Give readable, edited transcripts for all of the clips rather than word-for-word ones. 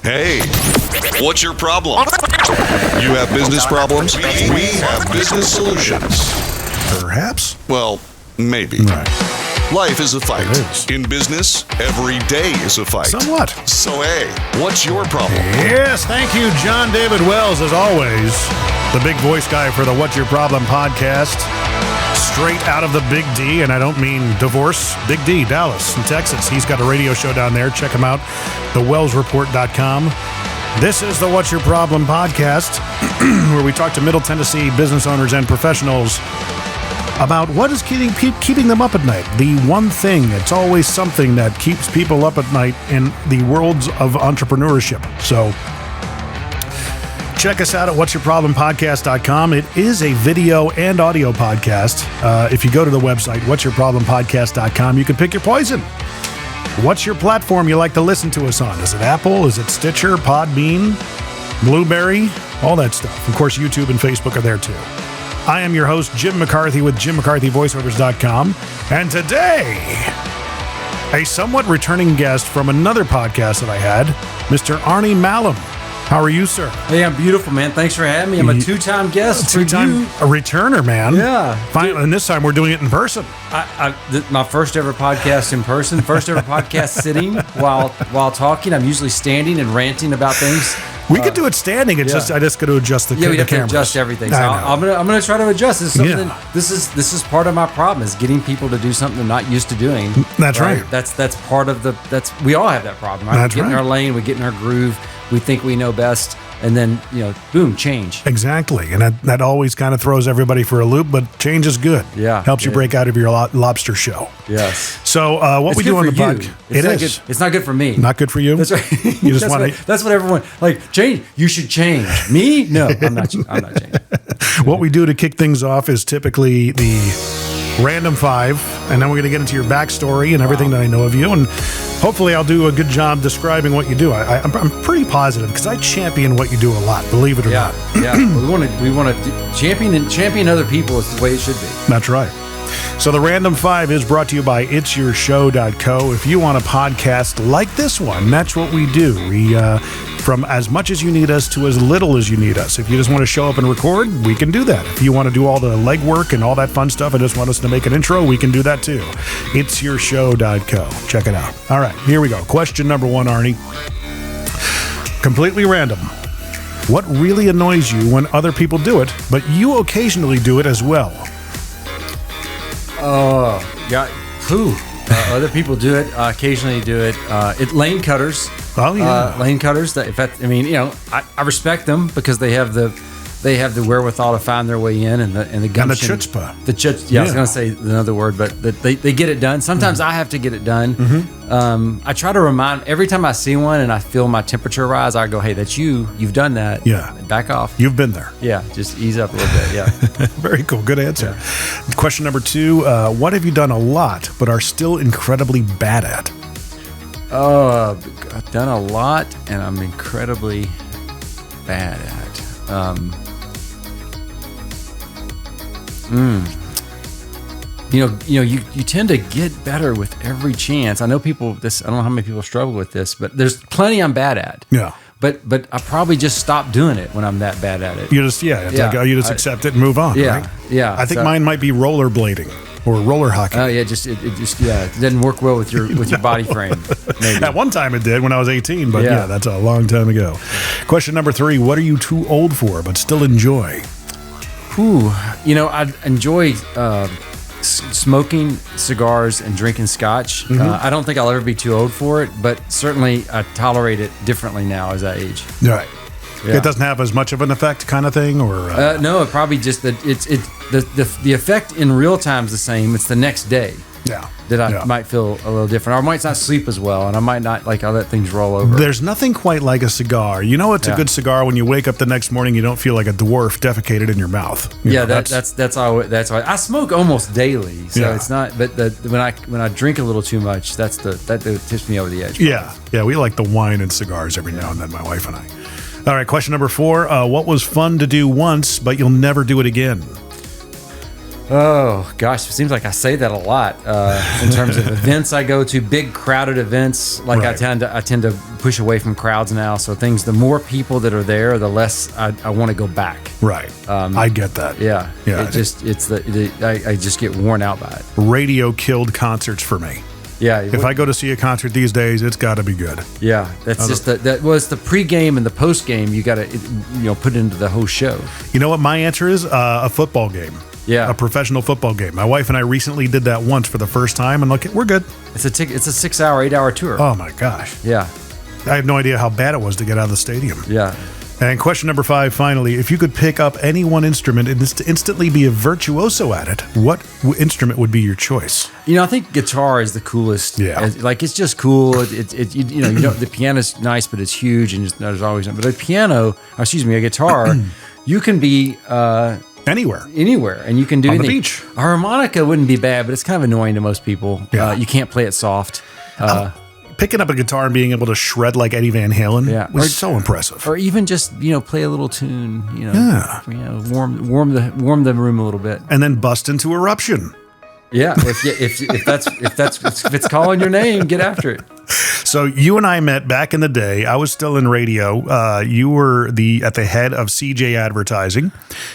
Hey, what's your problem? You have business problems? We have business solutions. Perhaps? Well, maybe. Right. Life is a fight. It is. In business, every day is a fight. Somewhat. So, hey, what's your problem? Yes, thank you, John David Wells, as always. The big voice guy for the What's Your Problem podcast. Straight out of the Big D, and I don't mean divorce. Big D, Dallas, in Texas. He's got a radio show down there. Check him out, thewellsreport.com. This is the What's Your Problem podcast, where we talk to Middle Tennessee business owners and professionals about what is keeping them up at night. The one thing, it's always something that keeps people up at night in the worlds of entrepreneurship. So check us out at whatsyourproblempodcast.com. It is a video and audio podcast. If you go to the website, whatsyourproblempodcast.com, you can pick your poison. What's your platform you like to listen to us on? Is it Apple? Is it Stitcher, Podbean, Blueberry? All that stuff. Of course, YouTube and Facebook are there too. I am your host, Jim McCarthy with JimMcCarthyVoiceovers.com. And today, a somewhat returning guest from another podcast that I had, Mr. Arnie Malham. How are you, sir? Hey, I'm beautiful, man. Thanks for having me. I'm a two-time guest. Two-time a returner, man. Yeah. Finally, and this time we're doing it in person. My first ever podcast in person, first ever podcast sitting while talking. I'm usually standing and ranting about things. We could do it standing. It's yeah. I just got to adjust the we have cameras. to adjust everything. So I'm gonna try to adjust. This is something. Yeah. This is part of my problem is getting people to do something they're not used to doing. That's right. That's part of we all have that problem. Right? That's we get in right. our lane. We get in our groove. We think we know best, and then boom, change. Exactly, and that always kind of throws everybody for a loop. But change is good. Yeah, helps you break out of your lobster shell. Yes. So what it's we do on the podcast, it is. It's not good for me. Not good for you. That's right. You just want to. That's what everyone change. You should change. Me? No, I'm not changing. What we do to kick things off is typically the random five, and then we're going to get into your backstory and everything that I know of you, and hopefully I'll do a good job describing what you do. I'm pretty positive because I champion what you do a lot, believe it or not. Yeah. We want to champion other people is the way it should be. That's right. So the Random 5 is brought to you by it'syourshow.co. If you want a podcast like this one, that's what we do. We from as much as you need us to as little as you need us. If you just want to show up and record, we can do that. If you want to do all the legwork and all that fun stuff and just want us to make an intro, we can do that too. It'syourshow.co. Check it out. All right, here we go. Question number 1, Arnie. Completely random. What really annoys you when other people do it, but you occasionally do it as well? Other people do it. Occasionally do it. Lane cutters. Oh yeah, lane cutters. I respect them because they have the wherewithal to find their way in and the gumption. And the chutzpah. The chutzpah. Yeah, I was going to say another word, but they get it done. Sometimes I have to get it done. Mm-hmm. I try to remind every time I see one and I feel my temperature rise. I go, "Hey, that's you. You've done that. Yeah, back off. You've been there. Yeah, just ease up a little bit. Yeah." Very cool. Good answer. Yeah. Question number 2: what have you done a lot but are still incredibly bad at? I've done a lot and I'm incredibly bad at. You tend to get better with every chance. I know I don't know how many people struggle with this, but there's plenty I'm bad at. Yeah. But I probably just stop doing it when I'm that bad at it. You just accept it and move on. Yeah. Right? Yeah. I think mine might be rollerblading or roller hockey. Oh yeah, it doesn't work well with your body frame. Maybe. At one time it did when I was 18, but yeah, that's a long time ago. Question number 3: what are you too old for but still enjoy? I enjoy smoking cigars and drinking scotch. I don't think I'll ever be too old for it, but certainly I tolerate it differently now as I age. Right. Yeah. It doesn't have as much of an effect, kind of thing, or no, it probably just that the effect in real time is the same. It's the next day. Yeah. That I might feel a little different. Or I might not sleep as well, and I might not I'll let things roll over. There's nothing quite like a cigar. You know it's a good cigar when you wake up the next morning, you don't feel like a dwarf defecated in your mouth. That's all. I smoke almost daily, so it's not. But when I drink a little too much, that tips me over the edge. Yeah. We like the wine and cigars every now and then, my wife and I. All right, question number 4. What was fun to do once, but you'll never do it again? Oh gosh, it seems like I say that a lot in terms of events I go to, big crowded events. Like Right. I tend to push away from crowds now. So the more people that are there, the less I want to go back. Right. I get that. Yeah. Yeah. I just get worn out by it. Radio killed concerts for me. Yeah. If I go to see a concert these days, it's got to be good. Yeah, that's just that was the pregame and the postgame. You got to put into the whole show. You know what my answer is? A football game. Yeah. A professional football game. My wife and I recently did that once for the first time, and look, we're good. It's a 6-hour, 8-hour tour. Oh my gosh. Yeah, I have no idea how bad it was to get out of the stadium. yeah. And question number 5, finally, if you could pick up any one instrument and instantly be a virtuoso at it, what instrument would be your choice? I think guitar is the coolest. Yeah. It's just cool. The piano's nice, but it's huge, and there's always. But a guitar, you can be Anywhere, and you can do On the anything. beach. A harmonica wouldn't be bad, but it's kind of annoying to most people. Yeah. You can't play it soft. Picking up a guitar and being able to shred like Eddie Van Halen Yeah. was so impressive. Or even just play a little tune. Yeah. Warm the room a little bit. And then bust into eruption. Yeah, if it's calling your name, get after it. So you and I met back in the day. I was still in radio. You were at the head of CJ Advertising,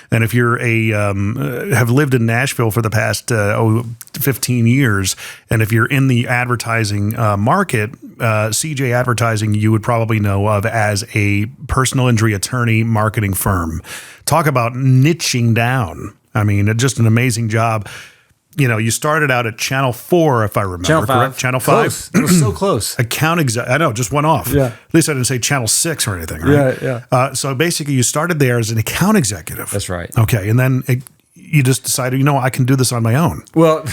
and if you're have lived in Nashville for the past 15 years, and if you're in the advertising market, CJ Advertising you would probably know of as a personal injury attorney marketing firm. Talk about niching down. I mean, just an amazing job. You started out at Channel 4, if I remember. Channel 5. Correct? Channel 5. Close. It was so close. Account exec. I know, just went off. Yeah. At least I didn't say Channel 6 or anything, right? Yeah. So basically, you started there as an account executive. That's right. Okay, and then you just decided, I can do this on my own. Well,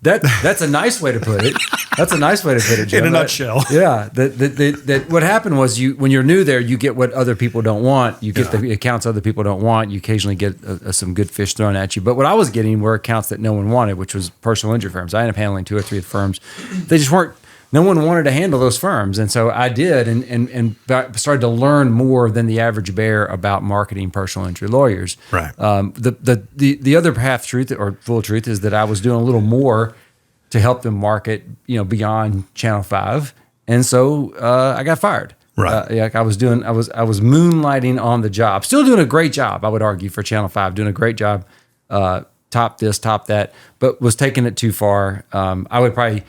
that's a nice way to put it. That's a nice way to put it, Jim. In a nutshell. Yeah. That what happened was when you're new there, you get what other people don't want. You get the accounts other people don't want. You occasionally get some good fish thrown at you. But what I was getting were accounts that no one wanted, which was personal injury firms. I ended up handling 2 or 3 firms. They just weren't. No one wanted to handle those firms, and so I did, and started to learn more than the average bear about marketing personal injury lawyers. Right. The other half truth or full truth is that I was doing a little more to help them market, beyond Channel 5, and so I got fired. Right. I was moonlighting on the job, still doing a great job. I would argue for Channel 5, doing a great job, top this, top that, but was taking it too far. I would probably.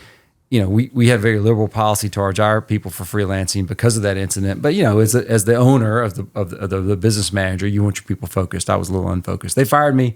We had very liberal policy towards our people for freelancing because of that incident. But as the owner of the business manager, you want your people focused. I was a little unfocused. They fired me,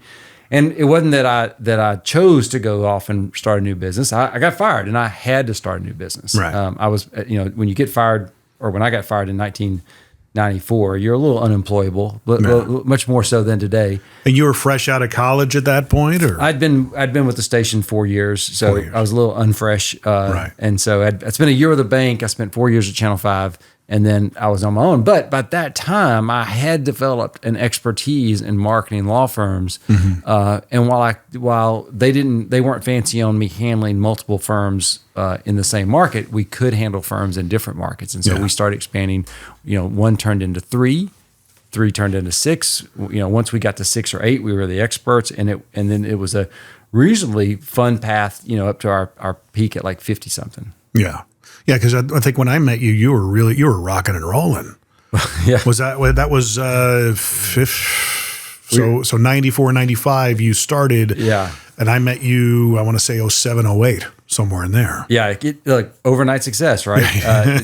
and it wasn't that I chose to go off and start a new business. I got fired, and I had to start a new business. Right. I was when you get fired, or when I got fired in 1994, you're a little unemployable, much more so than today. And you were fresh out of college at that point, or I'd been with the station 4 years, so 4 years. I was a little unfresh. Right. And so I spent a year with the bank. I spent 4 years at Channel 5, and then I was on my own. But by that time, I had developed an expertise in marketing law firms. Mm-hmm. And while they weren't fancy on me handling multiple firms in the same market, we could handle firms in different markets. And so we started expanding. 1 turned into 3. 3 turned into 6. Once we got to 6 or 8, we were the experts, and then it was a reasonably fun path, up to our peak at like 50 something. Yeah, because I think when I met you, you were rocking and rolling. Yeah. Was that so 94, 95 you started? Yeah. And I met you, I want to say 07, 08, somewhere in there. Yeah, overnight success, right?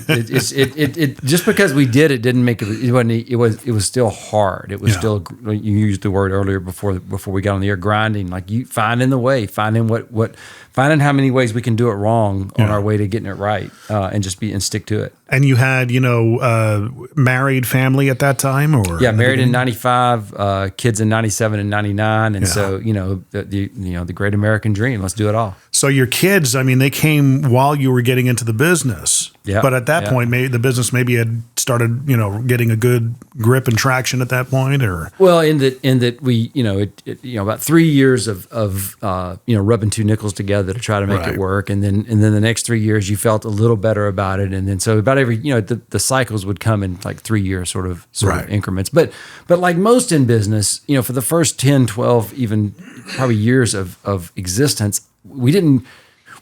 It just because we did it didn't make it. It was still hard. It was still. You used the word earlier before we got on the air. Grinding, like you finding the way, finding finding how many ways we can do it wrong on our way to getting it right, and stick to it. And you had married family at that time, or married in 95, kids in 97 and 99, and so the great American dream. Let's do it all. So your kids, mean, they came while you were getting into the business. Yeah. But at that point, maybe the business had started, getting a good grip and traction at that point, or well, in that we, about 3 years of rubbing two nickels together to try to make it work, and then the next 3 years you felt a little better about it, and then so about every the cycles would come in like 3 year sort of increments. But like most in business, for the first 10, 12, even probably years of existence,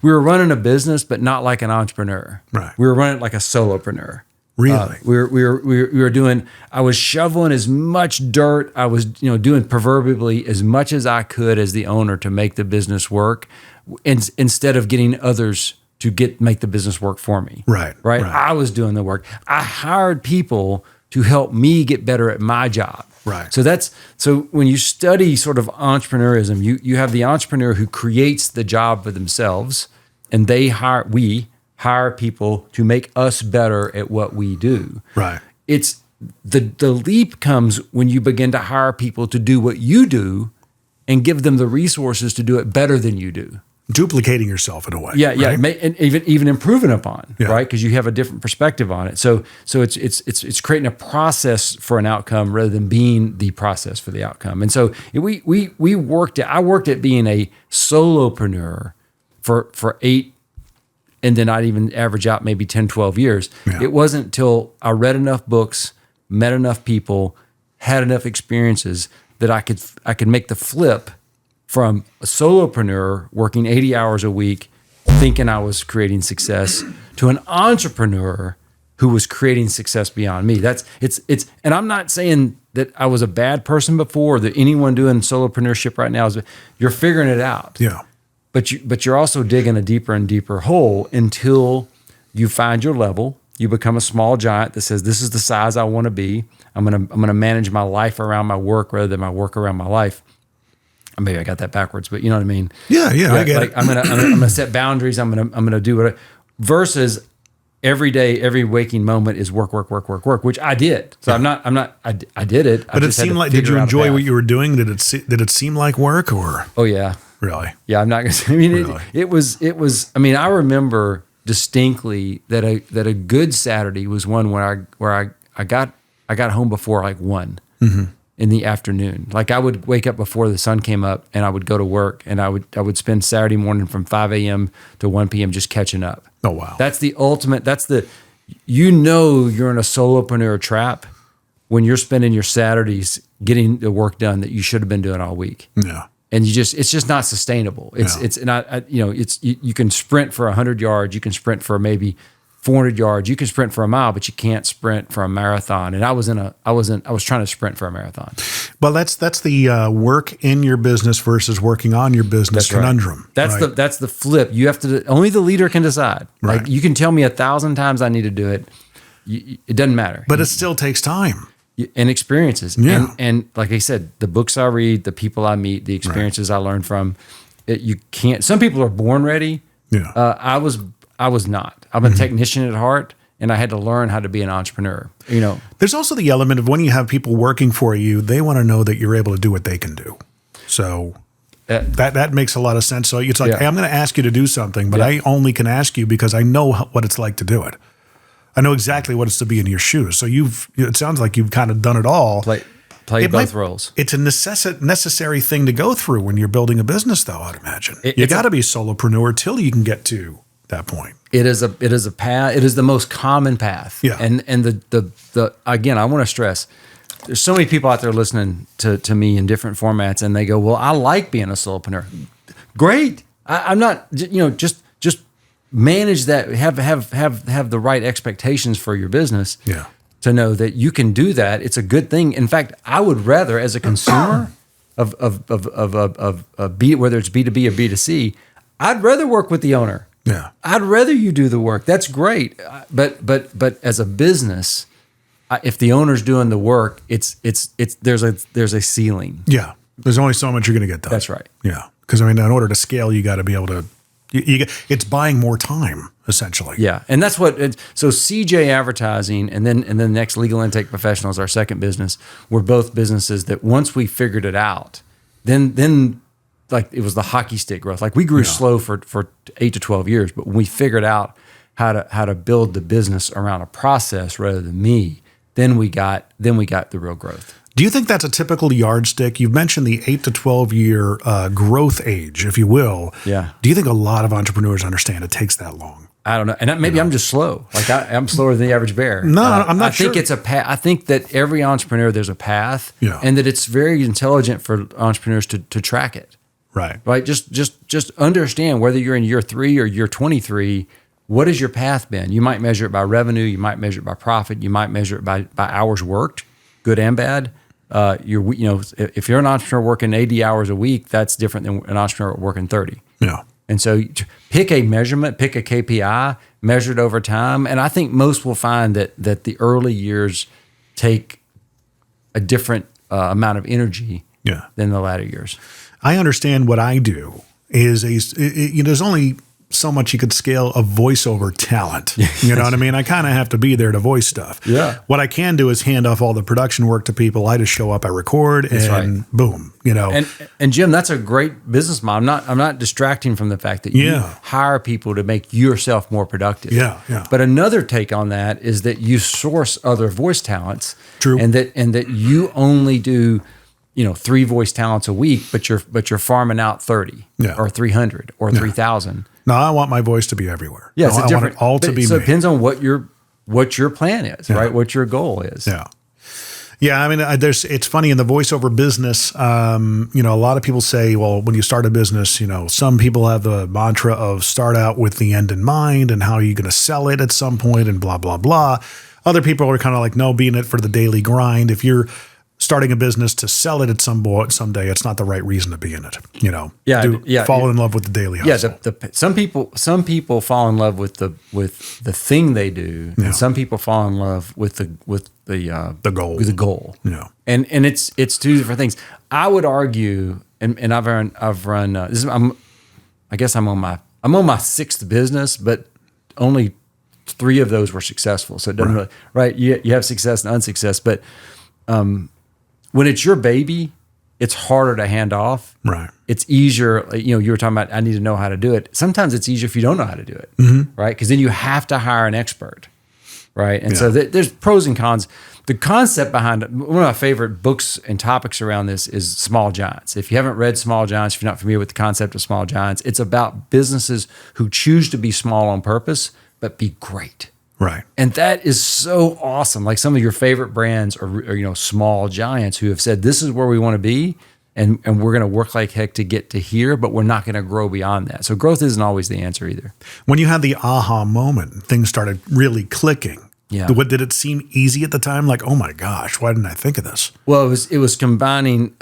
we were running a business, but not like an entrepreneur. Right. We were running it like a solopreneur. Really? We were doing, I was shoveling as much dirt. I was, doing proverbially as much as I could as the owner to make the business work, instead of getting others to make the business work for me. Right. I was doing the work. I hired people to help me get better at my job. Right. So when you study sort of entrepreneurism, you have the entrepreneur who creates the job for themselves, and we hire people to make us better at what we do. Right. It's the leap comes when you begin to hire people to do what you do and give them the resources to do it better than you do. Duplicating yourself in a way. Yeah, right? and even improving upon, Yeah. right? Because you have a different perspective on it. So it's creating a process for an outcome rather than being the process for the outcome. And so I worked at being a solopreneur for 8, and then I'd even average out maybe 10, 12 years. Yeah. It wasn't until I read enough books, met enough people, had enough experiences that I could make the flip from a solopreneur working 80 hours a week, thinking I was creating success, to an entrepreneur who was creating success beyond me. And I'm not saying that I was a bad person before, that anyone doing solopreneurship right now you're figuring it out. Yeah. But you're also digging a deeper and deeper hole until you find your level. You become a small giant that says, this is the size I want to be. I'm gonna manage my life around my work rather than my work around my life. Maybe I got that backwards, but you know what I mean? Yeah, I get it. I'm gonna set boundaries. I'm gonna do what versus every day, every waking moment is work, which I did. So yeah. I did it. But it seemed like, did you enjoy what you were doing? Did it seem like work, or? Oh yeah. Really? Yeah, I'm not gonna say, I mean, really? it was, I mean, I remember distinctly that a good Saturday was one where I got home before like 1 in the afternoon. Like I would wake up before the sun came up and I would go to work, and I would spend Saturday morning from 5 a.m. to 1 p.m. just catching up. Oh, wow. That's the ultimate, you're in a solopreneur trap when you're spending your Saturdays getting the work done that you should have been doing all week. Yeah. And it's just not sustainable. You can sprint for 100 yards, you can sprint for maybe 400 yards, you can sprint for a mile, but you can't sprint for a marathon. And I was trying to sprint for a marathon. Well, that's the work in your business versus working on your business conundrum. Right. That's the flip. You have to, only the leader can decide. Right. Like you can tell me 1,000 times I need to do it. It doesn't matter. But it still takes time. And experiences. Yeah. And like I said, the books I read, the people I meet, the experiences I learn from, you can't, some people are born ready. Yeah. I was not. I'm a technician at heart, and I had to learn how to be an entrepreneur. There's also the element of when you have people working for you, they want to know that you're able to do what they can do. So that makes a lot of sense. So it's like, hey, I'm going to ask you to do something, but I only can ask you because I know what it's like to do it. I know exactly what it's to be in your shoes. So it sounds like you've kind of done it all. Play both roles. It's a necessary thing to go through when you're building a business, though, I'd imagine. You got to be a solopreneur till you can get to that point. It is a path. It is the most common path. Yeah. And the again, I want to stress, there's so many people out there listening to me in different formats, and they go, well, I like being a solopreneur. Great. I'm not, just manage that, have the right expectations for your business. Yeah. To know that you can do that. It's a good thing. In fact, I would rather, as a consumer of whether it's B2B or B2C, I'd rather work with the owner. Yeah. I'd rather you do the work. That's great. But as a business, if the owner's doing the work, there's a ceiling. Yeah. There's only so much you're going to get done. That's right. Yeah. Because in order to scale, you got to be able to. It's buying more time, essentially. Yeah, and that's what. So CJ Advertising, and then Next Legal Intake Professionals, our second business, were both businesses that once we figured it out, then it was the hockey stick growth. Like we grew slow for 8 to 12 years, but when we figured out how to build the business around a process rather than me, then we got the real growth. Do you think that's a typical yardstick? You've mentioned the 8 to 12 year growth age, if you will. Yeah. Do you think a lot of entrepreneurs understand it takes that long? I don't know. And maybe I'm just slow. Like I'm slower than the average bear. No, I'm not sure. I think it's a path. I think that every entrepreneur, there's a path, and that it's very intelligent for entrepreneurs to track it. Right. Right. Just understand whether you're in year 3 or year 23, what has your path been? You might measure it by revenue. You might measure it by profit. You might measure it by hours worked, good and bad. If you're an entrepreneur working 80 hours a week, that's different than an entrepreneur working 30. Yeah. And so pick a measurement, pick a KPI, measure it over time. And I think most will find that the early years take a different amount of energy than the latter years. I understand what I do is there's only so much you could scale a voiceover talent. You know what I mean? I kind of have to be there to voice stuff. Yeah. What I can do is hand off all the production work to people. I just show up, I record, and boom, And Jim, that's a great business model. I'm not distracting from the fact that you hire people to make yourself more productive. Yeah, yeah. But another take on that is that you source other voice talents. True. And that you only do 3 voice talents a week, but you're farming out 30 or 300 or 3,000. No, I want my voice to be everywhere. Yeah, I want it all to be so me. it depends on what your plan is, right? What your goal is. Yeah. Yeah, I mean, it's funny in the voiceover business, a lot of people say, well, when you start a business, some people have the mantra of start out with the end in mind and how are you going to sell it at some point and blah, blah, blah. Other people are kind of like, no, be in it for the daily grind. If you're starting a business to sell it at someday, it's not the right reason to be in it. Fall in love with the daily hustle. Yeah, some people fall in love with the thing they do, and some people fall in love with the goal. With the goal. Yeah, and it's 2 different things. I would argue, and I've run. I guess I'm on my 6th business, but only 3 of those were successful. So it doesn't really right. You have success and unsuccess, but when it's your baby, it's harder to hand off. Right. It's easier. You were talking about, I need to know how to do it. Sometimes it's easier if you don't know how to do it, right? Because then you have to hire an expert, right? And so there's pros and cons. The concept behind it, one of my favorite books and topics around this is Small Giants. If you haven't read Small Giants, if you're not familiar with the concept of Small Giants, it's about businesses who choose to be small on purpose, but be great. Right. And that is so awesome. Like some of your favorite brands are small giants who have said, this is where we want to be. And we're going to work like heck to get to here, but we're not going to grow beyond that. So growth isn't always the answer either. When you had the aha moment, things started really clicking. Yeah. Did it seem easy at the time? Like, oh my gosh, why didn't I think of this? Well, it was combining,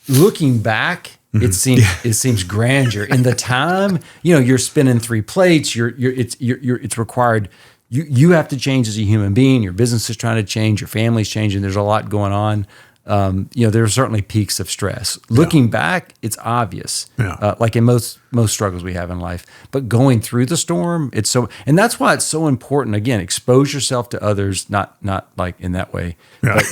looking back, it seems grandeur. In the time, you're spinning 3 plates. It's required. You have to change as a human being. Your business is trying to change. Your family's changing. There's a lot going on. There are certainly peaks of stress. Looking back, it's obvious. Like in most struggles we have in life. But going through the storm, and that's why it's so important. Again, expose yourself to others, not like in that way. But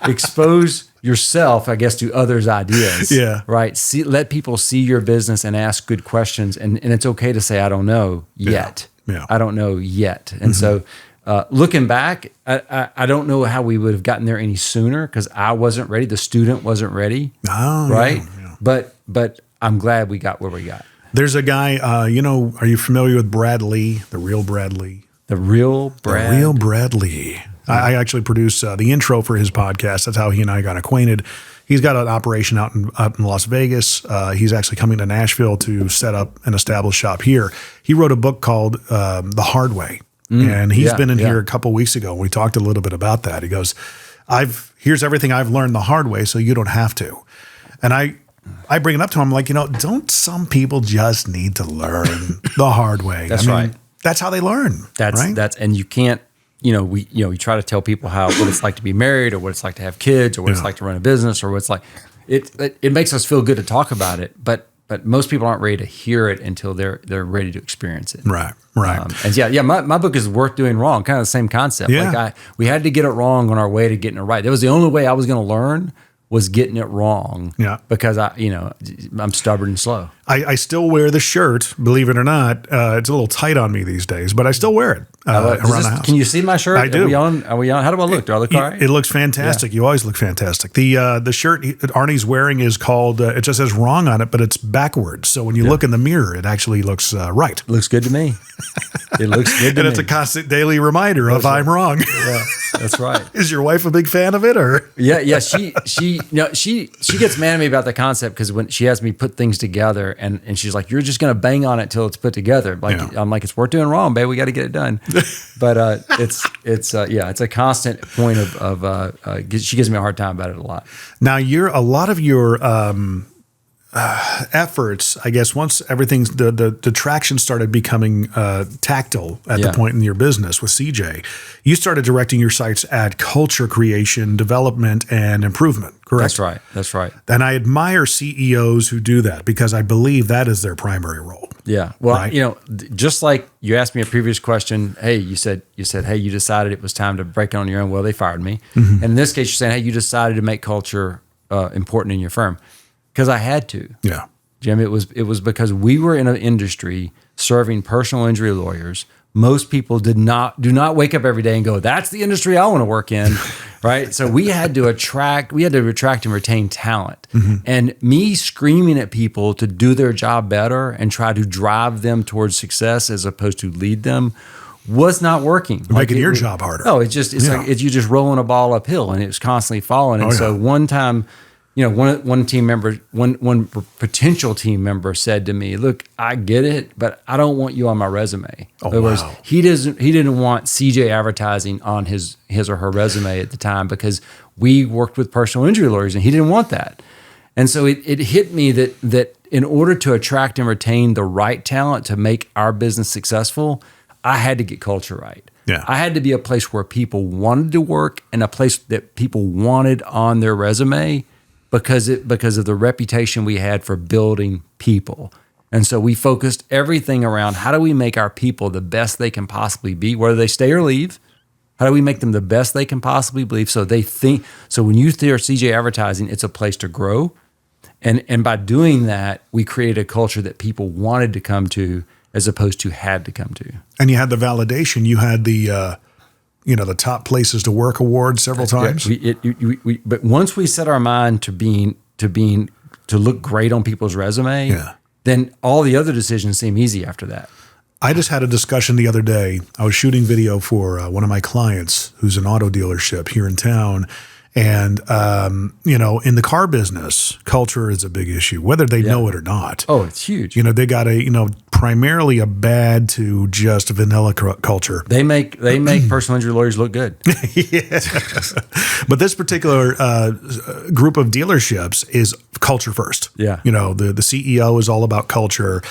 expose yourself, I guess, to others' ideas. Yeah. Right. Let people see your business and ask good questions. And it's okay to say, I don't know yet. Yeah. I don't know yet. And so looking back, I don't know how we would have gotten there any sooner because I wasn't ready. The student wasn't ready. Oh, right. Yeah. But I'm glad we got where we got. There's a guy, are you familiar with Brad Lee, the real Brad Lee? The real Brad Lee. I actually produce the intro for his podcast. That's how he and I got acquainted. He's got an operation out in Las Vegas. He's actually coming to Nashville to set up and establish shop here. He wrote a book called The Hard Way. And he's been in here a couple weeks ago. We talked a little bit about that. He goes, here's everything I've learned the hard way, so you don't have to. And I bring it up to him like, don't some people just need to learn the hard way? That's right. That's how they learn. And you can't, we try to tell people what it's like to be married or what it's like to have kids or what it's like to run a business or what it's like. It makes us feel good to talk about it, but most people aren't ready to hear it until they're ready to experience it. Right. And my book is Worth Doing Wrong, kind of the same concept. Yeah. Like we had to get it wrong on our way to getting it right. That was the only way I was going to learn was getting it wrong. Yeah. Because I'm stubborn and slow. I still wear the shirt, believe it or not. It's a little tight on me these days, but I still wear it around the house. Can you see my shirt? I do. Are we on? How do I look? Do I look all right? It looks fantastic. Yeah. You always look fantastic. The shirt Arnie's wearing is called, it just says wrong on it, but it's backwards. So when you look in the mirror, it actually looks right. Looks good to me. It looks good to me. And it's a constant daily reminder of I'm wrong. Yeah, that's right. Is your wife a big fan of it, or? Yeah. She gets mad at me about the concept because when she has me put things together and she's like, "You're just going to bang on it till it's put together." I'm like, "It's worth doing wrong, babe. We got to get it done." But it's a constant point of she gives me a hard time about it a lot. Now a lot of your efforts, I guess, once everything's the traction started becoming tactile at the point in your business with CJ, you started directing your sites at culture creation, development, and improvement. Correct? That's right. And I admire CEOs who do that because I believe that is their primary role. Yeah. Well, right? Just like you asked me a previous question, hey, you said, hey, you decided it was time to break it on your own. Well, they fired me. Mm-hmm. And in this case, you're saying, hey, you decided to make culture important in your firm. Because I had to. Yeah. Jim, it was because we were in an industry serving personal injury lawyers. Most people do not wake up every day and go, that's the industry I want to work in, right? So we had to attract and retain talent. Mm-hmm. And me screaming at people to do their job better and try to drive them towards success as opposed to lead them was not working. Making your job harder. No, it's like you're just rolling a ball uphill and it was constantly falling. And so one time, one team member, one potential team member said to me, "Look, I get it, but I don't want you on my resume." Oh, in other words, wow. he didn't want CJ advertising on his or her resume at the time because we worked with personal injury lawyers and he didn't want that. And so it hit me that in order to attract and retain the right talent to make our business successful, I had to get culture right. Yeah. I had to be a place where people wanted to work and a place that people wanted on their resume because of the reputation we had for building people. And so we focused everything around how do we make our people the best they can possibly be, whether they stay or leave. How do we make them the best they can possibly be so when you hear CJ advertising, it's a place to grow. And by doing that, we created a culture that people wanted to come to as opposed to had to come to. And you had the validation. You had the top places to work award several times. But once we set our mind to look great on people's resume, then all the other decisions seem easy after that. I just had a discussion the other day. I was shooting video for one of my clients who's an auto dealership here in town. And, in the car business, culture is a big issue, whether they know it or not. Oh, it's huge. They got primarily a bad to just vanilla culture. They make personal injury lawyers look good. Yeah. But this particular group of dealerships is culture first. Yeah. The CEO is all about culture,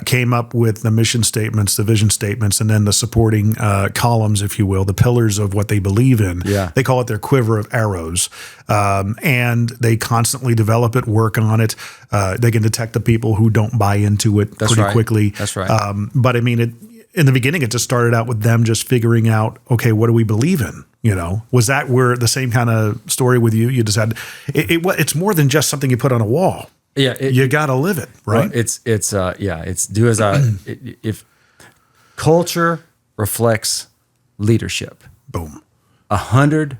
came up with the mission statements, the vision statements, and then the supporting columns, if you will, the pillars of what they believe in. Yeah. They call it their quiver of arrows. And they constantly develop it, work on it. They can detect the people who don't buy into it pretty quickly. That's right. But I mean, in the beginning, it just started out with them just figuring out, okay, what do we believe in? Was that where the same kind of story with you? You just had it's more than just something you put on a wall. Yeah, you got to live it, right? If culture reflects leadership. Boom. 100%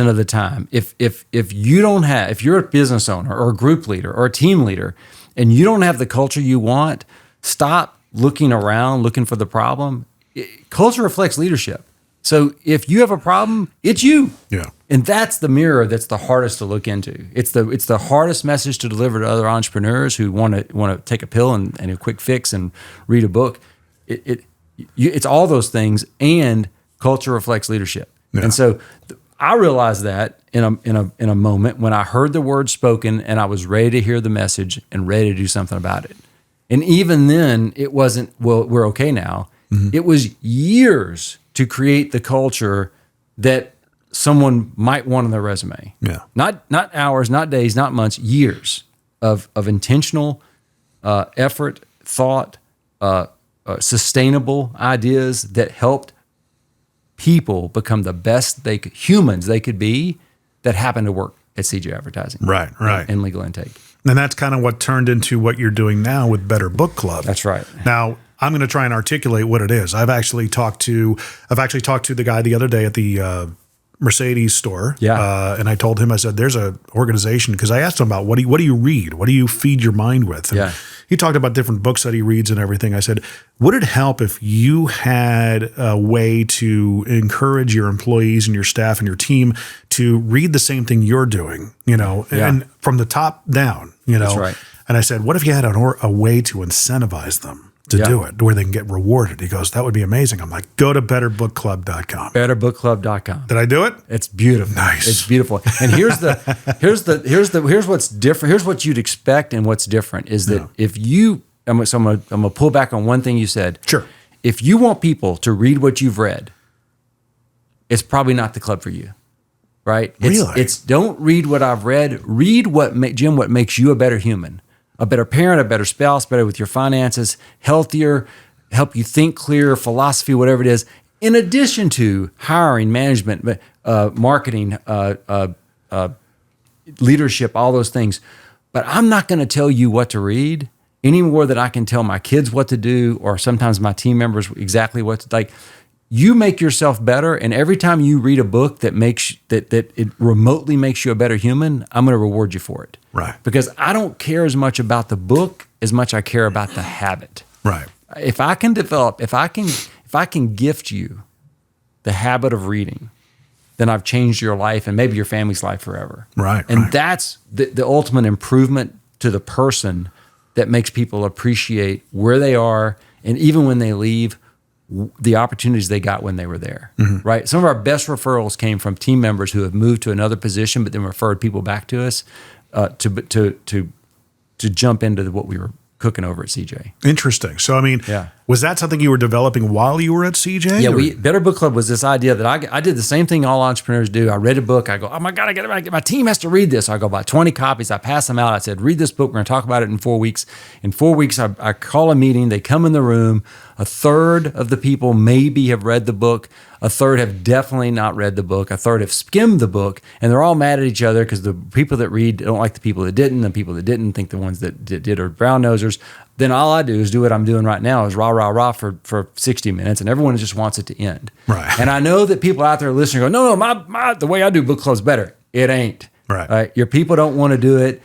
of the time, if you're a business owner or a group leader or a team leader, and you don't have the culture you want, stop looking around looking for the problem. Culture reflects leadership. So if you have a problem, it's you. Yeah. And that's the mirror that's the hardest to look into. It's the hardest message to deliver to other entrepreneurs who want to take a pill and a quick fix and read a book. It's all those things, and culture reflects leadership. Yeah. And so I realized that in a moment when I heard the word spoken and I was ready to hear the message and ready to do something about it. And even then, it wasn't, well, we're okay now. Mm-hmm. It was years to create the culture that someone might want on their resume. Yeah. Not hours, not days, not months, years of intentional effort, thought, sustainable ideas that helped people become the best humans they could be that happen to work at CJ Advertising. Right. And Legal Intake. And that's kind of what turned into what you're doing now with Better Book Club. That's right. Now, I'm going to try and articulate what it is. I've actually talked to the guy the other day at the Mercedes store. Yeah. And I told him, I said, there's a organization, because I asked him about what do you read? What do you feed your mind with? And he talked about different books that he reads and everything. I said, would it help if you had a way to encourage your employees and your staff and your team to read the same thing you're doing, and from the top down, That's right. And I said, what if you had a way to incentivize them to do it, where they can get rewarded? He goes, that would be amazing. I'm like, go to betterbookclub.com. Betterbookclub.com. Did I do it? It's beautiful. Nice. It's beautiful. And here's what's different. Here's what you'd expect, and what's different is that if you, I'm gonna pull back on one thing you said. Sure. If you want people to read what you've read, it's probably not the club for you, right? Really? It's don't read what I've read. Read what makes you a better human, a better parent, a better spouse, better with your finances, healthier, help you think clearer, philosophy, whatever it is. In addition to hiring, management, marketing, leadership, all those things. But I'm not going to tell you what to read any more than I can tell my kids what to do, or sometimes my team members exactly what to like. You make yourself better, and every time you read a book that makes that it remotely makes you a better human, I'm going to reward you for it. Right. Because I don't care as much about the book as much I care about the habit. Right. If I can gift you the habit of reading, then I've changed your life and maybe your family's life forever. Right. And that's the ultimate improvement to the person that makes people appreciate where they are, and even when they leave, the opportunities they got when they were there, right? Some of our best referrals came from team members who have moved to another position, but then referred people back to us to jump into what we were cooking over at CJ. Interesting. So, I mean, was that something you were developing while you were at CJ? Yeah, Better Book Club was this idea that I did the same thing all entrepreneurs do. I read a book. I go, oh my God, my team has to read this. I go buy 20 copies. I pass them out. I said, read this book. We're going to talk about it in 4 weeks. In 4 weeks, I call a meeting. They come in the room. A third of the people maybe have read the book. A third have definitely not read the book. A third have skimmed the book, and they're all mad at each other because the people that read don't like the people that didn't. The people that didn't think the ones that did are brown nosers. Then all I do is do what I'm doing right now, is rah, rah, rah for 60 minutes, and everyone just wants it to end. Right. And I know that people out there listening go, no, my the way I do book club's better. It ain't. Right. Your people don't want to do it.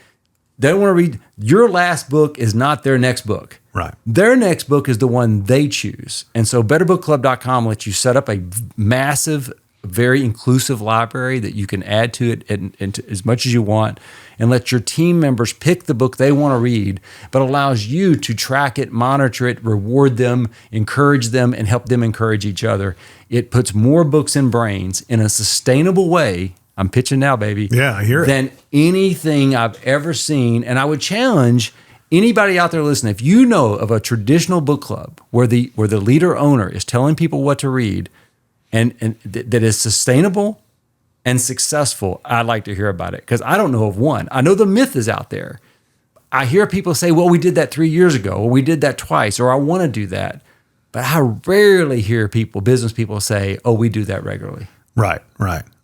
They don't want to read. Your last book is not their next book. Right. Their next book is the one they choose. And so betterbookclub.com lets you set up a massive, very inclusive library that you can add to it and as much as you want, and let your team members pick the book they want to read, but allows you to track it, monitor it, reward them, encourage them, and help them encourage each other. It puts more books in brains in a sustainable way. I'm pitching now, baby. Yeah, I hear it. Than anything I've ever seen. And I would challenge anybody out there listening, if you know of a traditional book club where the leader owner is telling people what to read and that is sustainable and successful, I'd like to hear about it, because I don't know of one. I know the myth is out there. I hear people say, well, we did that 3 years ago, or we did that twice, or I want to do that. But I rarely hear business people say, oh, we do that regularly. Right.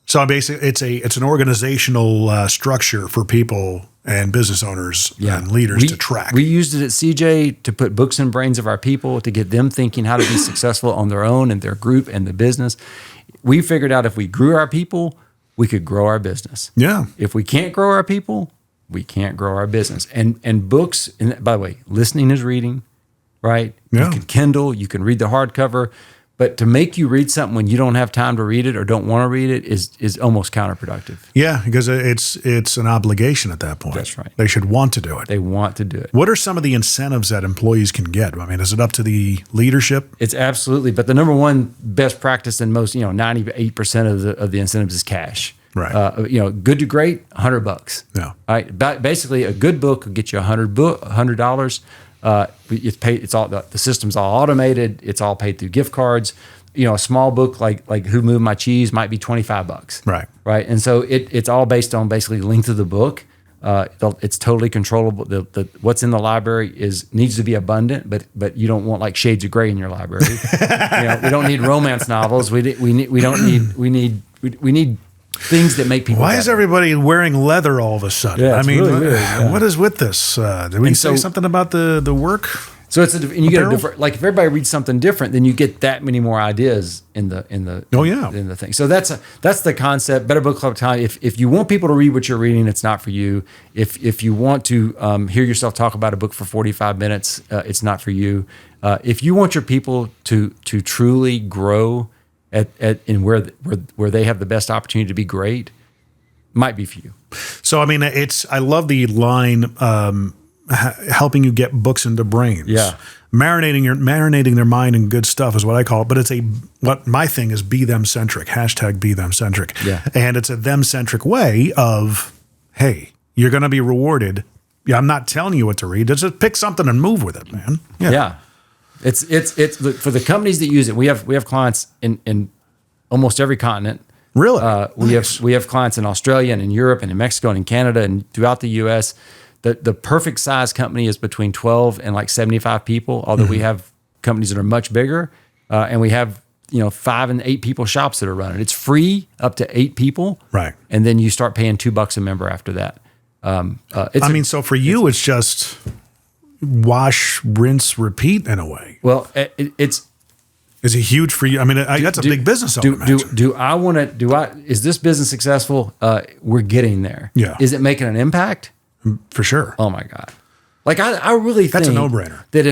So basically, it's an organizational structure for people and business owners and leaders to track. We used it at CJ to put books in brains of our people, to get them thinking how to be successful on their own and their group and the business. We figured out if we grew our people, we could grow our business. Yeah. If we can't grow our people, we can't grow our business. And books, and by the way, listening is reading, right? Yeah. You can Kindle, you can read the hardcover. But to make you read something when you don't have time to read it or don't want to read it is almost counterproductive. Yeah, because it's an obligation at that point. That's right. They should want to do it. They want to do it. What are some of the incentives that employees can get? I mean, is it up to the leadership? It's absolutely. But the number one best practice in most, 98% of the incentives is cash. Right. Good to great, $100. Yeah. All right. Basically, a good book will get you $100. It's paid. It's all the system's all automated. It's all paid through gift cards. A small book like Who Moved My Cheese might be $25. Right. Right. And so it's all based on basically the length of the book. It's totally controllable. The what's in the library needs to be abundant, but you don't want like shades of gray in your library. We don't need romance novels. We need things that make people Why better. is everybody wearing leather all of a sudden? Yeah, I it's mean, really weird, yeah. what is with this? Did we say something about the work? So it's and you get a Apparel? different, like if everybody reads something different, then you get that many more ideas in the in the thing. So that's the concept. Better Book Club time. If you want people to read what you're reading, it's not for you. If you want to hear yourself talk about a book for 45 minutes, it's not for you. If you want your people to truly grow in where they have the best opportunity to be great, might be for you. So I mean, I love the line. Helping you get books into brains. Yeah. Marinating their mind in good stuff is what I call it. But it's what my thing is, be them centric, #be them centric. Yeah. And it's a them centric way of, hey, you're going to be rewarded. Yeah. I'm not telling you what to read. Just pick something and move with it, man. Yeah. It's look, for the companies that use it. We have clients in almost every continent. Really? We have clients in Australia and in Europe and in Mexico and in Canada and throughout the U.S. The perfect size company is between 12 and like 75 people, although we have companies that are much bigger. And we have, 5 and 8 people shops that are running. It's free up to 8 people. Right. And then you start paying $2 a member after that. So for you, it's just wash, rinse, repeat in a way. Well, Is it huge for you? I mean, that's a big business. Is this business successful? We're getting there. Yeah. Is it making an impact? For sure. Oh my God. Like I really think that's a no-brainer. That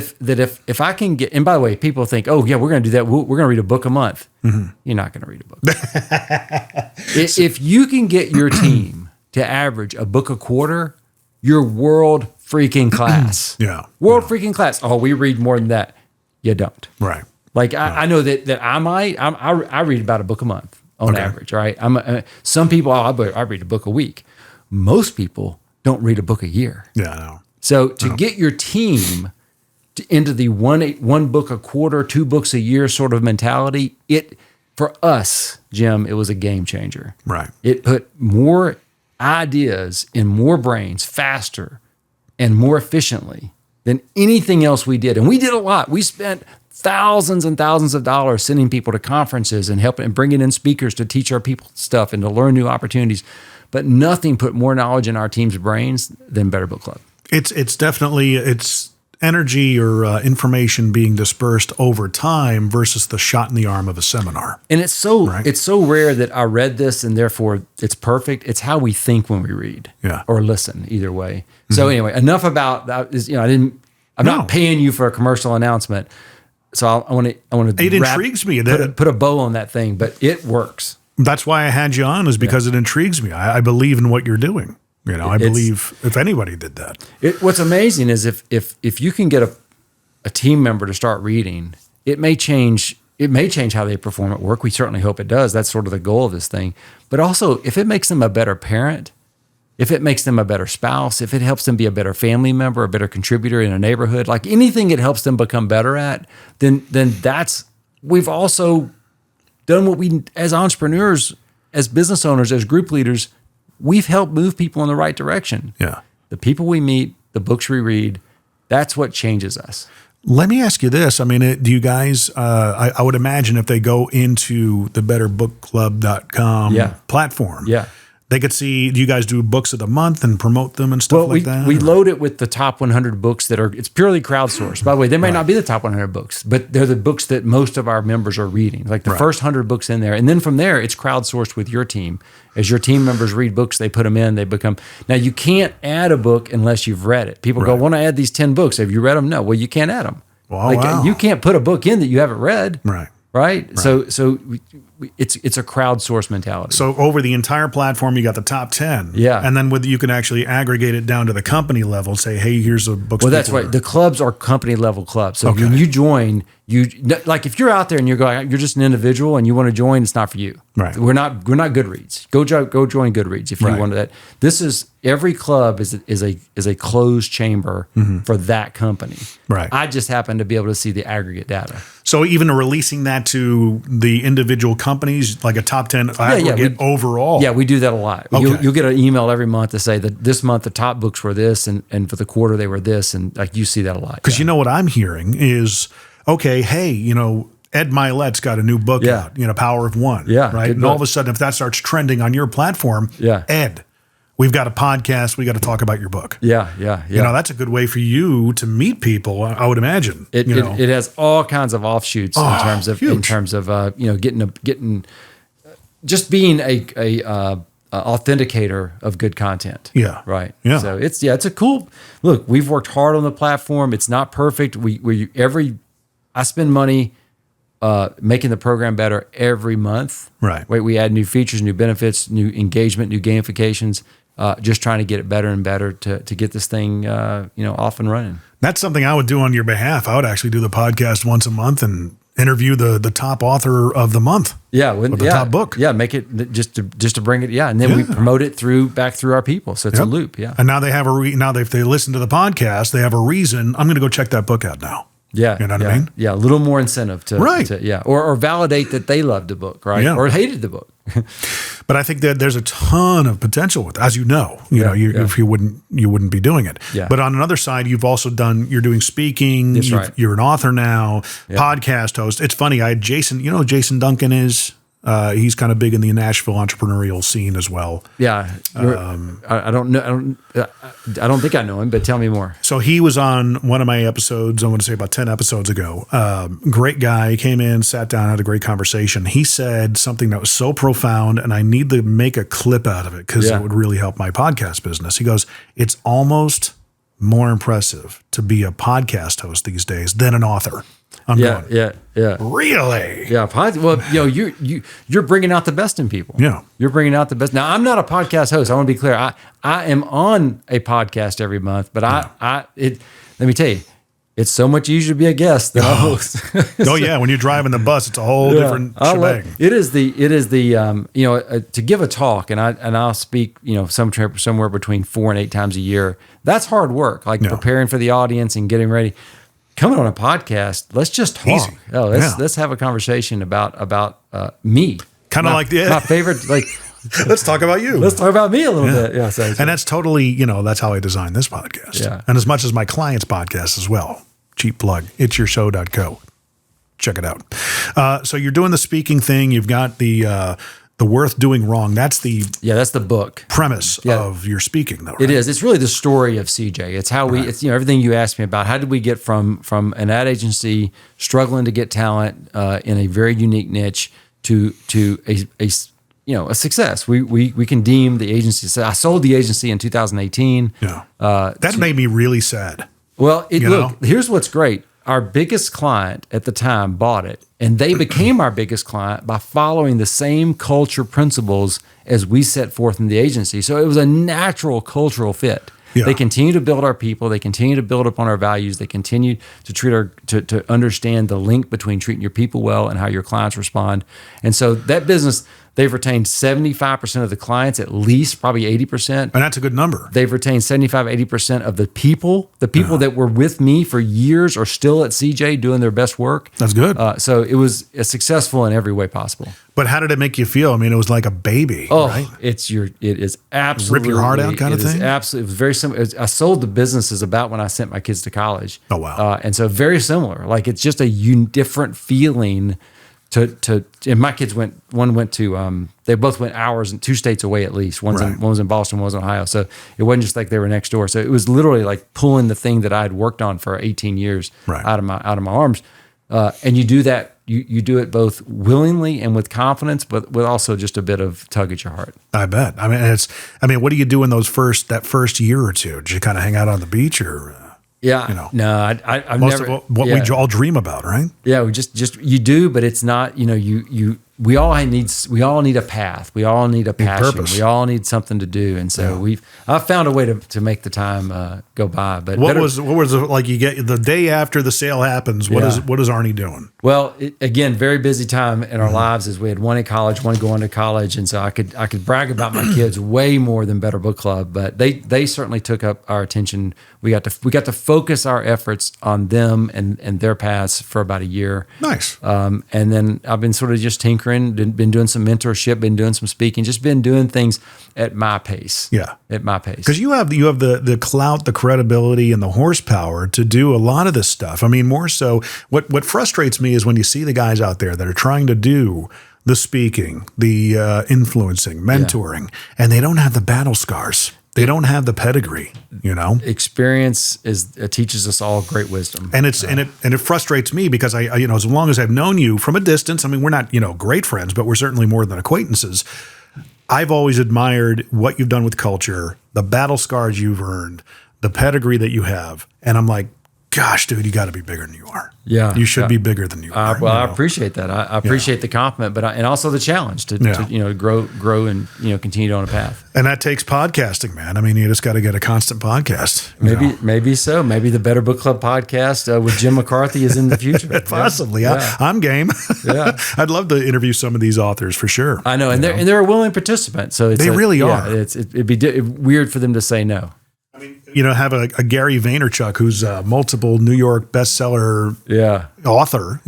if I can get, and by the way, people think, oh yeah, we're going to do that. We're going to read a book a month. Mm-hmm. You're not going to read a book. If you can get your team to average a book a quarter, you're world freaking class. Yeah. World freaking class. Oh, we read more than that. You don't. Right. Like I know that I read about a book a month on average. Right. Some people, I read a book a week. Most people don't read a book a year. Yeah, I know. So to get your team into the one book a quarter, 2 books a year sort of mentality, for us, Jim, it was a game changer. Right. It put more ideas in more brains faster and more efficiently than anything else we did. And we did a lot. We spent thousands and thousands of dollars sending people to conferences and helping and bringing in speakers to teach our people stuff and to learn new opportunities. But nothing put more knowledge in our team's brains than Better Book Club. It's definitely energy or information being dispersed over time versus the shot in the arm of a seminar. And it's so rare that I read this and therefore it's perfect. It's how we think when we read, or listen, either way. Mm-hmm. So anyway, enough about that. I'm not paying you for a commercial announcement. So I want to. It intrigues me. Put a bow on that thing, but it works. That's why I had you on, is because it intrigues me. I believe in what you're doing. I believe if anybody did that. What's amazing is if you can get a team member to start reading, it may change how they perform at work. We certainly hope it does. That's sort of the goal of this thing. But also, if it makes them a better parent, if it makes them a better spouse, if it helps them be a better family member, a better contributor in a neighborhood, like anything it helps them become better at, then we've also done what we, as entrepreneurs, as business owners, as group leaders, we've helped move people in the right direction. Yeah. The people we meet, the books we read, that's what changes us. Let me ask you this. I mean, do you guys, I would imagine if they go into the betterbookclub.com platform, they could see, do you guys do books of the month and promote them and stuff like that? We load it with the top 100 books it's purely crowdsourced. By the way, they may not be the top 100 books, but they're the books that most of our members are reading, like the first 100 books in there. And then from there, it's crowdsourced with your team. As your team members read books, they put them in, they become. Now, you can't add a book unless you've read it. People go, I want to add these 10 books. Have you read them? No. Well, you can't add them. You can't put a book in that you haven't read. Right. So it's a crowdsourced mentality. So over the entire platform, you got the top 10. Yeah. And then you can actually aggregate it down to the company level. Say, hey, here's a book. Well, that's right. The clubs are company level clubs. So when you join, like if you're out there and you're just an individual and you want to join, it's not for you. Right. We're not Goodreads. Go join Goodreads if you want that. This is every club is a closed chamber for that company. Right. I just happen to be able to see the aggregate data. So even releasing that to the individual companies, like a top 10 aggregate overall. Yeah, we do that a lot. Okay. You'll get an email every month to say that this month the top books were this, and for the quarter they were this, and like you see that a lot. Because you know what I'm hearing is, okay, hey, Ed Milet's got a new book out, Power of One. Yeah, right. And all of a sudden, if that starts trending on your platform, Ed, we've got a podcast. We got to talk about your book. Yeah. That's a good way for you to meet people. I would imagine. It has all kinds of offshoots in terms of getting just being a authenticator of good content. Yeah. Right. Yeah. So it's a cool look. We've worked hard on the platform. It's not perfect. I spend money making the program better every month. Right. We add new features, new benefits, new engagement, new gamifications. Just trying to get it better and better to get this thing off and running. That's something I would do on your behalf. I would actually do the podcast once a month and interview the top author of the month. Yeah, top book. Yeah, make it just to bring it. Yeah, and then we promote it back through our people. So it's a loop. Yeah, and now they have if they listen to the podcast, they have a reason. I'm going to go check that book out now. Yeah, you know what I mean. Yeah, a little more incentive to or validate that they loved the book, right? Yeah. Or hated the book. But I think that there's a ton of potential with it. As you know, if you wouldn't be doing it. Yeah. But on another side, you've also you're doing speaking. That's right. You're an author now, podcast host. It's funny. I had Jason. You know who Jason Duncan is? He's kind of big in the Nashville entrepreneurial scene as well. Yeah, I don't know. I don't think I know him, but tell me more. So he was on one of my episodes. I want to say about 10 episodes ago. Great guy. He came in, sat down, had a great conversation. He said something that was so profound, and I need to make a clip out of it because it would really help my podcast business. He goes, "It's almost more impressive to be a podcast host these days than an author." Yeah. Really? Yeah. Well, you're bringing out the best in people. Yeah. You're bringing out the best. Now, I'm not a podcast host. I want to be clear. I am on a podcast every month, but let me tell you, it's so much easier to be a guest than a host. When you're driving the bus, it's a whole different shebang. It is the to give a talk, and I'll speak somewhere between 4 and 8 times a year. That's hard work, preparing for the audience and getting ready. Coming on a podcast, let's just talk. Easy. Let's have a conversation about me. Kind of like my favorite. Let's talk about you. Let's talk about me a little bit. Yeah. And that's totally, that's how I designed this podcast. Yeah. And as much as my clients' podcast as well. Cheap plug. It'syourshow.co. Check it out. So you're doing the speaking thing. You've got the Worth Doing Wrong. That's the book premise of your speaking, though. Right? It is. It's really the story of CJ. It's how it's everything you asked me about. How did we get from an ad agency struggling to get talent in a very unique niche to a success? We can deem the agency. So I sold the agency in 2018. Yeah, that made me really sad. Well, here's what's great. Our biggest client at the time bought it, and they became our biggest client by following the same culture principles as we set forth in the agency. So it was a natural cultural fit. Yeah. They continue to build our people. They continue to build upon our values. They continue to to understand the link between treating your people well and how your clients respond. And so that business, they've retained 75% of the clients, at least probably 80%. And that's a good number. They've retained 75, 80% of the people. The people that were with me for years are still at CJ doing their best work. That's good. So it was successful in every way possible. But how did it make you feel? I mean, it was like a baby, right? It is absolutely. Rip your heart out kind of thing? Absolutely. It was very similar. I sold the businesses about when I sent my kids to college. Oh, wow. And so very similar. Like it's just a different feeling and my kids one went to, they both went hours and 2 states away at least. One was in Boston, one was in Ohio. So it wasn't just like they were next door. So it was literally like pulling the thing that I had worked on for 18 years out of my arms. And you do that, you do it both willingly and with confidence, but with also just a bit of tug at your heart. I bet. I mean, what do you do in that first year or two? Did you kind of hang out on the beach or? Yeah. No, I've most never. Of what we all dream about, right? Yeah, we just you do, but it's not. We all need a path. We all need a passion. Purpose. We all need something to do, and so I've found a way to make the time go by. But what was it like? You get the day after the sale happens. What is Arnie doing? Well, again, very busy time in our lives as we had one in college, one going to college, and so I could brag about my kids way more than Better Book Club, but they certainly took up our attention. We got to focus our efforts on them and their paths for about a year. Nice. And then I've been sort of just tinkering mentoring, been doing some mentorship, been doing some speaking, just been doing things at my pace. Yeah. At my pace. Because you have the clout, the credibility, and the horsepower to do a lot of this stuff. I mean, more so, what frustrates me is when you see the guys out there that are trying to do the speaking, the influencing, mentoring, and they don't have the battle scars. They don't have the pedigree, Experience teaches us all great wisdom. And it frustrates me because I as long as I've known you from a distance, I mean, we're not, great friends, but we're certainly more than acquaintances. I've always admired what you've done with culture, the battle scars you've earned, the pedigree that you have. And I'm like, gosh, dude, you got to be bigger than you are. Yeah. You should be bigger than you are. Well, I appreciate that. I appreciate the compliment, and also the challenge to grow and, continue on a path. And that takes podcasting, man. I mean, you just got to get a constant podcast. Maybe so. Maybe the Better Book Club podcast with Jim McCarthy is in the future. Possibly. Yeah. I'm game. Yeah. I'd love to interview some of these authors for sure. I know. And they're a willing participant. So they really are. It'd be weird for them to say no. Have a Gary Vaynerchuk who's a multiple New York bestseller author,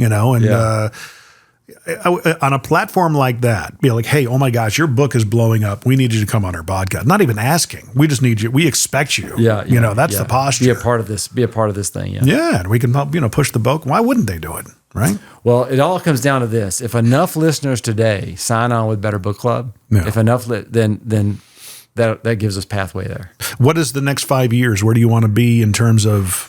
on a platform like that, be like, hey, oh my gosh, your book is blowing up. We need you to come on our podcast. Not even asking. We just need you. We expect you. That's the posture. Be a part of this thing. Yeah. Yeah. And we can help, push the boat. Why wouldn't they do it? Right. Well, it all comes down to this. If enough listeners today sign on with Better Book Club, then that gives us pathway there. What is the next 5 years? Where do you want to be in terms of,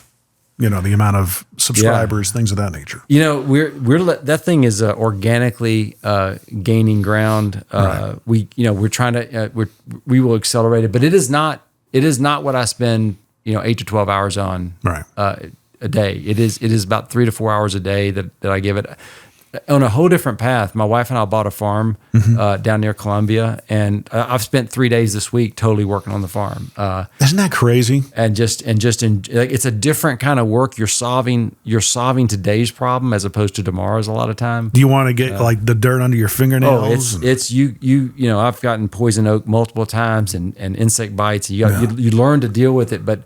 the amount of subscribers, things of that nature? We're that thing is organically gaining ground. Right. We're trying to we will accelerate it, but it is not what I spend 8 to 12 hours on a day. It is about 3 to 4 hours a day that I give it. On a whole different path. My wife and I bought a farm down near Columbia, and I've spent 3 days this week totally working on the farm. Isn't that crazy? And it's a different kind of work. You're solving today's problem as opposed to tomorrow's a lot of time. Do you want to get like the dirt under your fingernails? It's I've gotten poison oak multiple times and insect bites. You learn to deal with it, but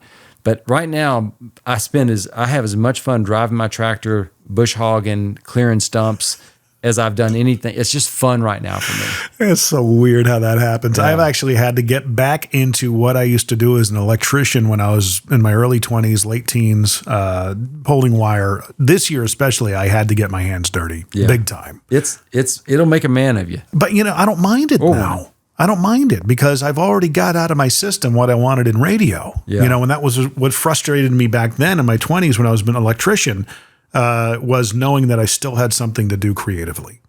right now I have as much fun driving my tractor, bush hogging, clearing stumps as I've done anything. It's just fun right now for me. It's so weird how that happens. Yeah. I've actually had to get back into what I used to do as an electrician when I was in my early 20s, late teens, pulling wire. This year especially, I had to get my hands dirty, big time. It'll make a man of you. But I don't mind it now. I don't mind it because I've already got out of my system what I wanted in radio. Yeah. And that was what frustrated me back then in my 20s when I was an electrician, was knowing that I still had something to do creatively.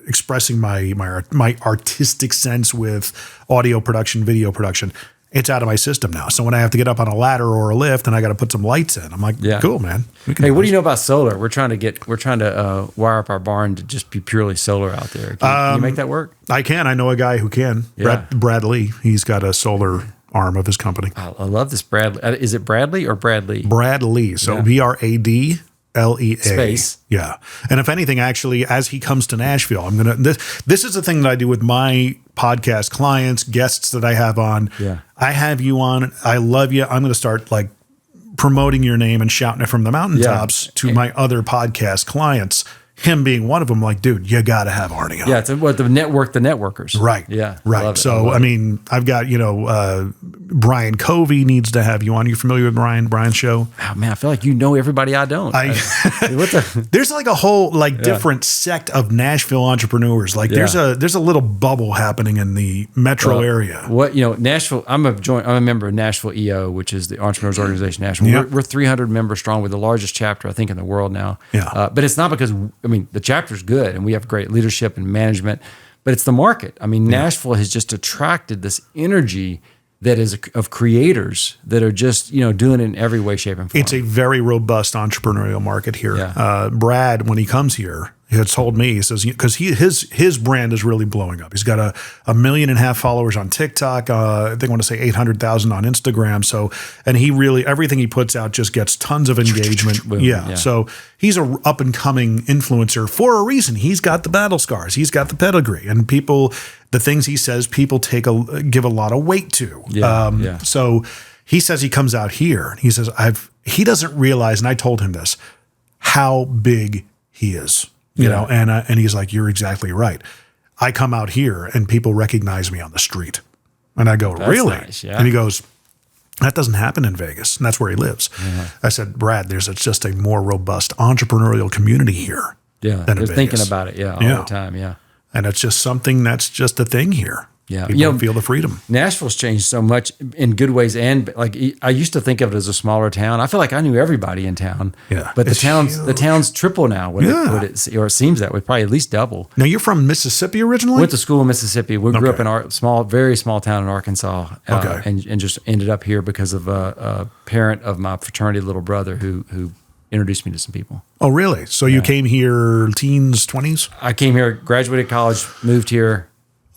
Expressing my artistic sense with audio production, video production. It's out of my system now. So when I have to get up on a ladder or a lift and I got to put some lights in, I'm like, cool, man. Hey, what do you know about solar? We're trying to wire up our barn to just be purely solar out there. Can you make that work? I can. I know a guy who can. Yeah. Brad Lee. He's got a solar arm of his company. I love this Bradley. Is it Bradley or Bradley? Brad Lee. So BRADLEA. Space. Yeah. And if anything, actually, as he comes to Nashville, this is the thing that I do with my podcast clients, guests that I have on. Yeah. I have you on. I love you. I'm going to start promoting your name and shouting it from the mountaintops to my other podcast clients. Him being one of them, dude, you got to have Arnie on. Yeah, it's the networkers. Right. Yeah. Right. So, I've got, Brian Covey needs to have you on. You familiar with Brian's show? Oh, man, I feel like you know everybody I don't. There's a whole different sect of Nashville entrepreneurs. There's a little bubble happening in the metro area. Nashville, I'm a member of Nashville EO, which is the Entrepreneurs Organization Nashville. Yep. We're 300 members strong. We're the largest chapter, I think, in the world now. Yeah. But it's not because, the chapter's good and we have great leadership and management, but it's the market. Nashville has just attracted this energy that is of creators that are just, doing it in every way, shape, and form. It's a very robust entrepreneurial market here. Yeah. Brad, when he comes here, he had told me, he says, because his brand is really blowing up. He's got a 1.5 million followers on TikTok. I think I want to say 800,000 on Instagram. So, and he really, everything he puts out just gets tons of engagement. Yeah. So he's a up and coming influencer for a reason. He's got the battle scars. He's got the pedigree, and the things he says, people give a lot of weight to. Yeah. So he says he comes out here. He says he doesn't realize, and I told him this, how big he is. you know, and he's like, you're exactly right. I come out here and people recognize me on the street. And I go, really? Nice, yeah. And he goes, that doesn't happen in Vegas. And that's where he lives. I said, Brad, there's just a more robust entrepreneurial community here. Yeah. Than They're in thinking Vegas. about it. Yeah. All the time. Yeah. And it's just something that's just a thing here. Yeah. People feel the freedom. Nashville's changed so much in good ways. And like, I used to think of it as a smaller town. I feel like I knew everybody in town. Yeah. But the It's town's triple now. Or it seems that way, probably at least double. Now, you're from Mississippi originally? Went to school in Mississippi. We grew up in our very small town in Arkansas, and just ended up here because of a parent of my fraternity little brother who introduced me to some people. Oh, really? So you came here teens, 20s? I came here, graduated college, moved here.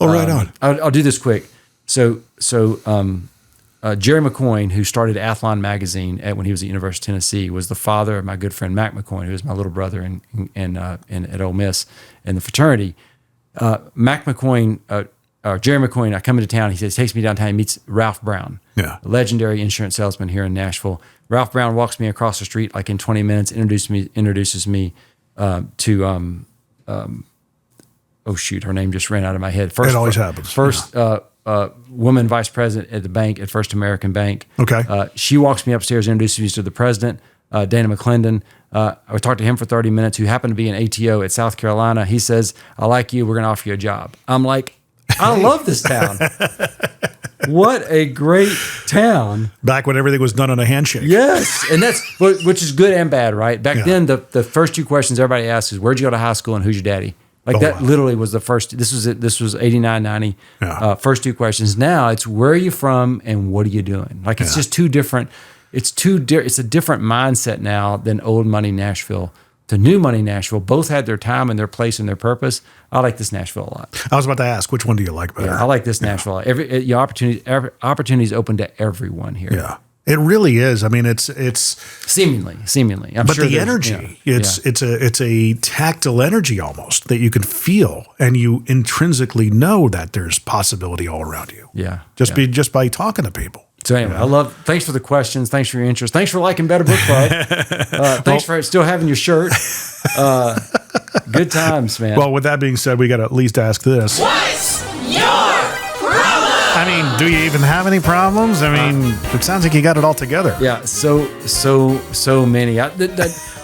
Oh, right on. I'll do this quick. So Jerry McCoyne, who started Athlon magazine when he was at University of Tennessee, was the father of my good friend Mac McCoyne, who was my little brother at Ole Miss in the fraternity. Mac McCoyne, Jerry McCoyne, I come into town. He says, takes me downtown. He meets Ralph Brown, a legendary insurance salesman here in Nashville. Ralph Brown walks me across the street like in 20 minutes, introduces me to oh shoot, her name just ran out of my head. It always happens. First woman vice president at the bank at First American Bank. Okay. She walks me upstairs, introduces me to the president, Dana McClendon. I talked to him for 30 minutes, who happened to be an ATO at South Carolina. He says, I like you. We're going to offer you a job. I'm like, I love this town. What a great town. Back when everything was done on a handshake. Yes. And which is good and bad, right? Back then, the first two questions everybody asks is, where'd you go to high school and who's your daddy? Like literally was the first. This was 89, 90. First two questions. Now it's, where are you from and what are you doing? Like it's just two different. It's a different mindset now than old money Nashville to new money Nashville. Both had their time and their place and their purpose. I like this Nashville a lot. I was about to ask, which one do you like better? Yeah, I like this Nashville. Every opportunities open to everyone here. Yeah. It really is. I mean, it's seemingly. I'm but sure the energy, it's a tactile energy almost that you can feel, and you intrinsically know that there's possibility all around you. Yeah, just by talking to people. So anyway, thanks for the questions. Thanks for your interest. Thanks for liking Better Book Club. Thanks for still having your shirt. Good times, man. Well, with that being said, we got to at least ask this. What's your problem? I mean, do you even have any problems? I mean, it sounds like you got it all together. Yeah, so many.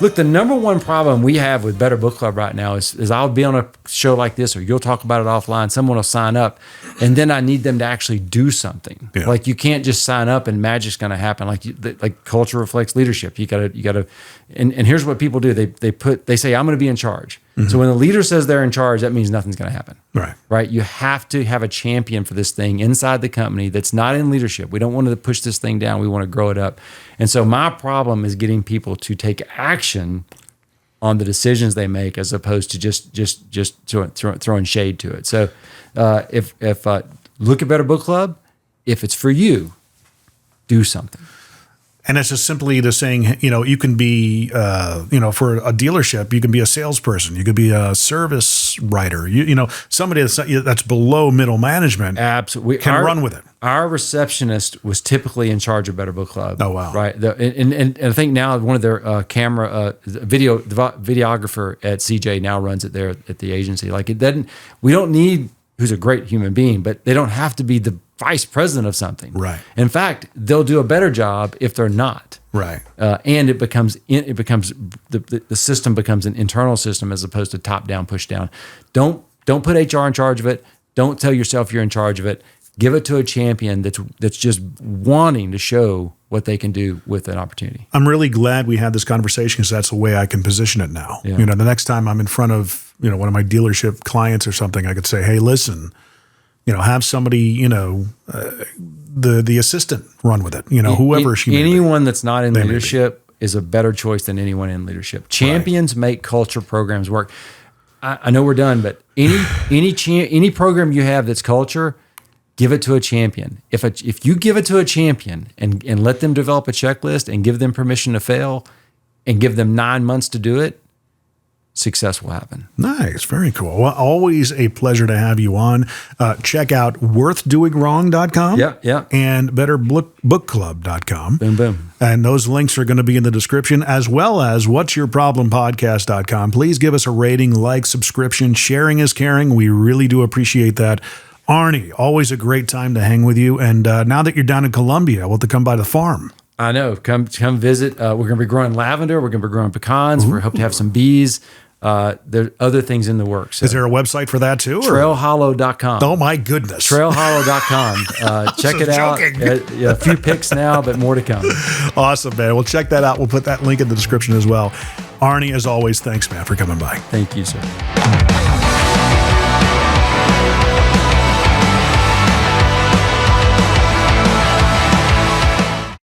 Look, the number one problem we have with Better Book Club right now is I'll be on a show like this, or you'll talk about it offline. Someone will sign up, and then I need them to actually do something. Yeah. Like you can't just sign up and magic's going to happen. Like culture reflects leadership. You gotta. And here's what people do. They say, I'm going to be in charge. Mm-hmm. So when the leader says they're in charge, that means nothing's going to happen. Right. You have to have a champion for this thing inside the company that's not in leadership. We don't want to push this thing down. We want to grow it up. And so my problem is getting people to take action on the decisions they make, as opposed to just throwing shade to it. So if look at Better Book Club, if it's for you, do something. And it's just simply the saying, you can be, for a dealership, you can be a salesperson, you could be a service writer, somebody that's below middle management. Absolutely, can run with it. Our receptionist was typically in charge of Better Book Club. Oh wow! Right, and I think now one of their videographer at CJ now runs it there at the agency. Like it doesn't. We don't need who's a great human being, but they don't have to be the vice president of something. Right. In fact, they'll do a better job if they're not. Right. And the system becomes an internal system as opposed to top down, push down. Don't put HR in charge of it. Don't tell yourself you're in charge of it. Give it to a champion that's just wanting to show what they can do with an opportunity. I'm really glad we had this conversation, because that's the way I can position it now. Yeah. The next time I'm in front of one of my dealership clients or something, I could say, hey, listen, have somebody, the assistant run with it, whoever she may be. Anyone that's not in leadership is a better choice than anyone in leadership. Champions make culture programs work. I know we're done, but any program you have that's culture, give it to a champion. If you give it to a champion and let them develop a checklist and give them permission to fail and give them 9 months to do it, success will happen. Nice. Very cool. Well, always a pleasure to have you on. Check out worthdoingwrong.com. Yeah. And betterbookclub.com. Boom, boom. And those links are going to be in the description, as well as whatsyourproblempodcast.com. Please give us a rating, like, subscription. Sharing is caring. We really do appreciate that. Arnie, always a great time to hang with you. And now that you're down in Columbia, we'll have to come by the farm. I know. Come visit. We're going to be growing lavender. We're going to be growing pecans. We hope to have some bees. There are other things in the works. So. Is there a website for that too? Trailhollow.com. Oh my goodness. Trailhollow.com. Check it out. A few picks now, but more to come. Awesome, man. We'll check that out. We'll put that link in the description as well. Arnie, as always, thanks, man, for coming by. Thank you, sir.